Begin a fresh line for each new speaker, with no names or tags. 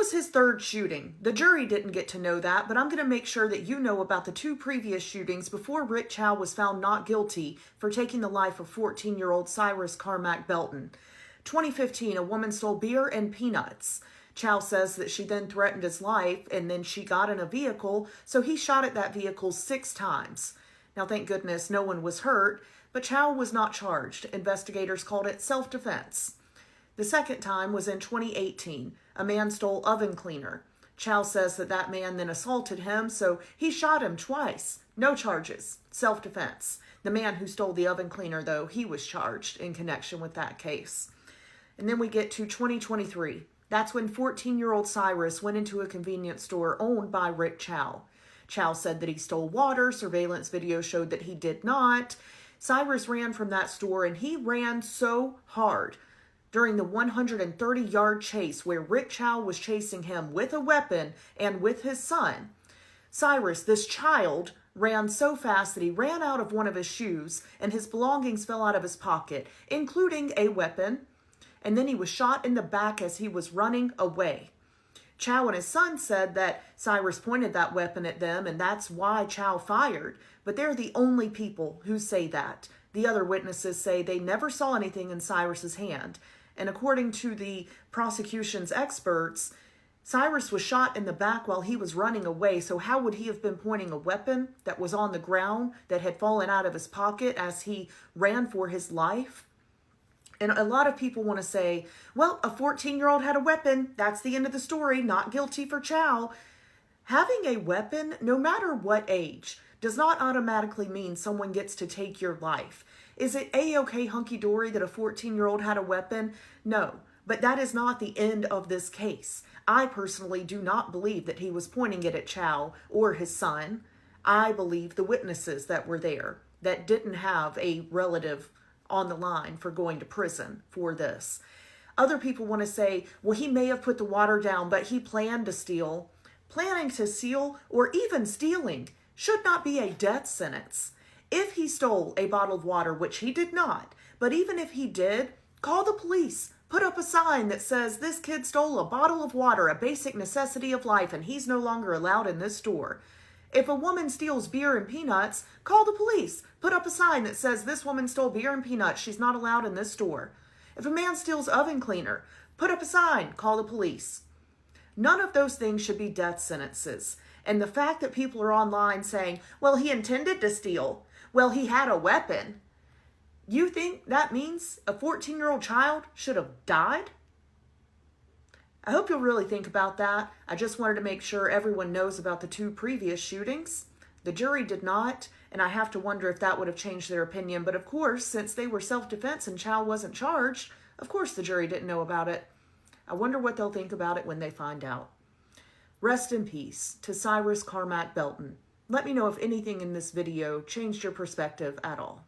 was his third shooting. The jury didn't get to know that, but I'm going to make sure that you know about the 2 previous shootings before Rick Chow was found not guilty for taking the life of 14-year-old Cyrus Carmack-Belton. 2015, a woman stole beer and peanuts. Chow says that she then threatened his life and then she got in a vehicle, so he shot at that vehicle 6 times. Now, thank goodness no one was hurt, but Chow was not charged. Investigators called it self-defense. The second time was in 2018. A man stole oven cleaner. Chow says that that man then assaulted him, so he shot him twice. No charges. Self-defense. The man who stole the oven cleaner, though, he was charged in connection with that case. And then we get to 2023. That's when 14-year-old Cyrus went into a convenience store owned by Rick Chow. Chow said that he stole water. Surveillance video showed that he did not. Cyrus ran from that store, and he ran so hard during the 130-yard chase where Rick Chow was chasing him with a weapon and with his son. Cyrus, this child, ran so fast that he ran out of one of his shoes and his belongings fell out of his pocket, including a weapon, and then he was shot in the back as he was running away. Chow and his son said that Cyrus pointed that weapon at them and that's why Chow fired, but they're the only people who say that. The other witnesses say they never saw anything in Cyrus's hand. And according to the prosecution's experts, Cyrus was shot in the back while he was running away. So how would he have been pointing a weapon that was on the ground that had fallen out of his pocket as he ran for his life? And a lot of people want to say, well, a 14-year-old had a weapon. That's the end of the story. Not guilty for Chow. Having a weapon, no matter what age, does not automatically mean someone gets to take your life. Is it a-okay hunky-dory that a 14-year-old had a weapon? No, but that is not the end of this case. I personally do not believe that he was pointing it at Chow or his son. I believe the witnesses that were there that didn't have a relative on the line for going to prison for this. Other people want to say, well, he may have put the water down, but he planned to steal. Planning to steal or even stealing should not be a death sentence. If he stole a bottle of water, which he did not, but even if he did, call the police. Put up a sign that says this kid stole a bottle of water, a basic necessity of life, and he's no longer allowed in this store. If a woman steals beer and peanuts, call the police. Put up a sign that says this woman stole beer and peanuts, she's not allowed in this store. If a man steals oven cleaner, put up a sign, call the police. None of those things should be death sentences. And the fact that people are online saying, well, he intended to steal, well, he had a weapon. You think that means a 14-year-old child should have died? I hope you'll really think about that. I just wanted to make sure everyone knows about the 2 previous shootings. The jury did not, and I have to wonder if that would have changed their opinion. But of course, since they were self-defense and Chow wasn't charged, of course the jury didn't know about it. I wonder what they'll think about it when they find out. Rest in peace to Cyrus Carmack-Belton. Let me know if anything in this video changed your perspective at all.